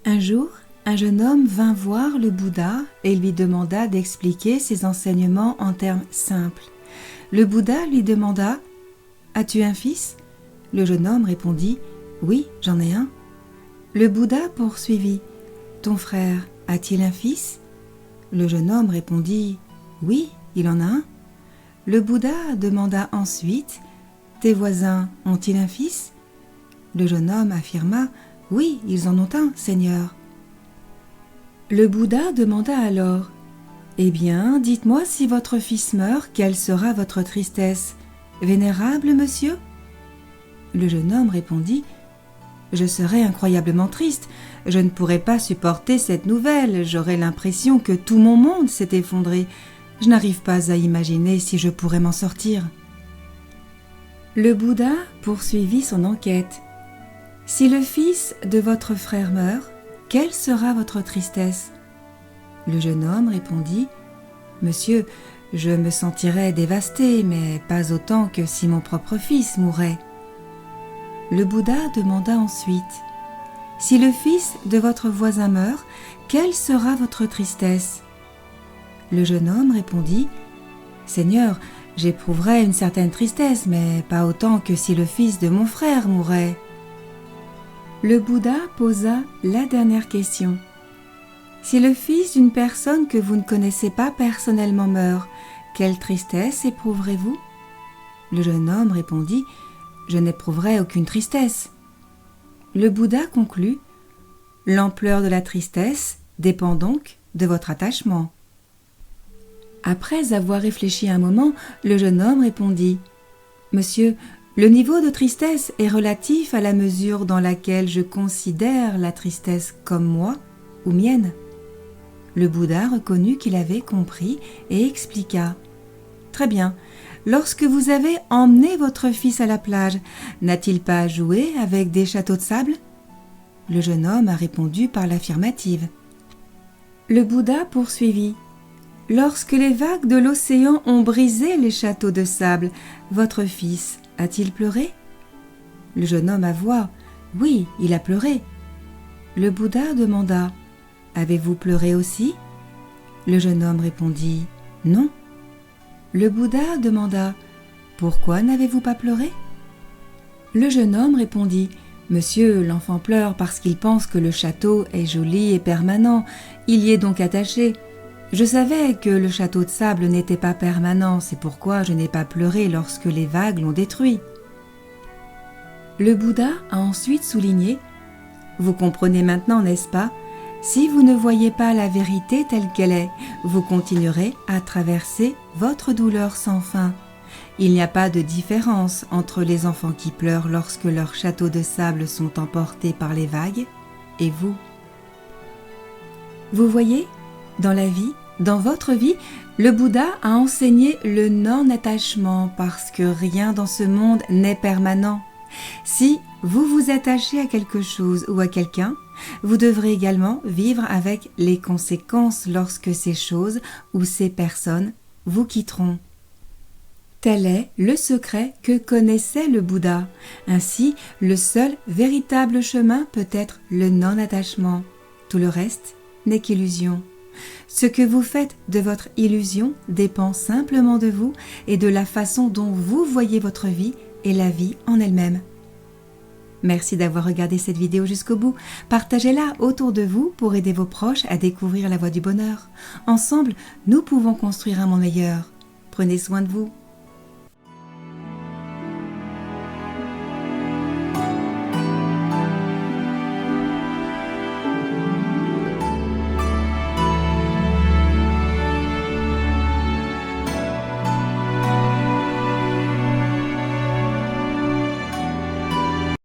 Un jour, un jeune homme vint voir le Bouddha et lui demanda d'expliquer ses enseignements en termes simples. Le Bouddha lui demanda « As-tu un fils ?» Le jeune homme répondit « Oui, j'en ai un. » Le Bouddha poursuivit « Ton frère a-t-il un fils ?» Le jeune homme répondit « Oui, il en a un. » Le Bouddha demanda ensuite « Tes voisins ont-ils un fils ?» Le jeune homme affirma « Oui, ils en ont un, Seigneur. » Le Bouddha demanda alors « Eh bien, dites-moi si votre fils meurt, quelle sera votre tristesse, vénérable monsieur ?» Le jeune homme répondit « Je serais incroyablement triste, je ne pourrais pas supporter cette nouvelle, j'aurais l'impression que tout mon monde s'est effondré, je n'arrive pas à imaginer si je pourrais m'en sortir. » Le Bouddha poursuivit son enquête. « Si le fils de votre frère meurt, quelle sera votre tristesse ?» Le jeune homme répondit « Monsieur, je me sentirais dévasté, mais pas autant que si mon propre fils mourait. » Le Bouddha demanda ensuite « Si le fils de votre voisin meurt, quelle sera votre tristesse ?» Le jeune homme répondit « Seigneur, j'éprouverais une certaine tristesse, mais pas autant que si le fils de mon frère mourait. » Le Bouddha posa la dernière question. « Si le fils d'une personne que vous ne connaissez pas personnellement meurt, quelle tristesse éprouverez-vous » Le jeune homme répondit « Je n'éprouverai aucune tristesse. » Le Bouddha conclut « L'ampleur de la tristesse dépend donc de votre attachement. » Après avoir réfléchi un moment, le jeune homme répondit « Monsieur, le niveau de tristesse est relatif à la mesure dans laquelle je considère la tristesse comme moi ou mienne. » Le Bouddha reconnut qu'il avait compris et expliqua « Très bien, lorsque vous avez emmené votre fils à la plage, n'a-t-il pas joué avec des châteaux de sable ?» Le jeune homme a répondu par l'affirmative. Le Bouddha poursuivit « Lorsque les vagues de l'océan ont brisé les châteaux de sable, votre fils a-t-il pleuré ?» Le jeune homme avoua « Oui, il a pleuré. » Le Bouddha demanda « Avez-vous pleuré aussi ?» Le jeune homme répondit « Non. » Le Bouddha demanda « Pourquoi n'avez-vous pas pleuré ?» Le jeune homme répondit « Monsieur, l'enfant pleure parce qu'il pense que le château est joli et permanent, il y est donc attaché. Je savais que le château de sable n'était pas permanent, c'est pourquoi je n'ai pas pleuré lorsque les vagues l'ont détruit. » Le Bouddha a ensuite souligné « Vous comprenez maintenant, n'est-ce pas ? Si vous ne voyez pas la vérité telle qu'elle est, vous continuerez à traverser votre douleur sans fin. Il n'y a pas de différence entre les enfants qui pleurent lorsque leurs châteaux de sable sont emportés par les vagues et vous. Vous voyez ? Dans la vie, dans votre vie, le Bouddha a enseigné le non-attachement parce que rien dans ce monde n'est permanent. Si vous vous attachez à quelque chose ou à quelqu'un, vous devrez également vivre avec les conséquences lorsque ces choses ou ces personnes vous quitteront. Tel est le secret que connaissait le Bouddha. Ainsi, le seul véritable chemin peut être le non-attachement. Tout le reste n'est qu'illusion. Ce que vous faites de votre illusion dépend simplement de vous et de la façon dont vous voyez votre vie et la vie en elle-même. Merci d'avoir regardé cette vidéo jusqu'au bout. Partagez-la autour de vous pour aider vos proches à découvrir la voie du bonheur. Ensemble, nous pouvons construire un monde meilleur. Prenez soin de vous.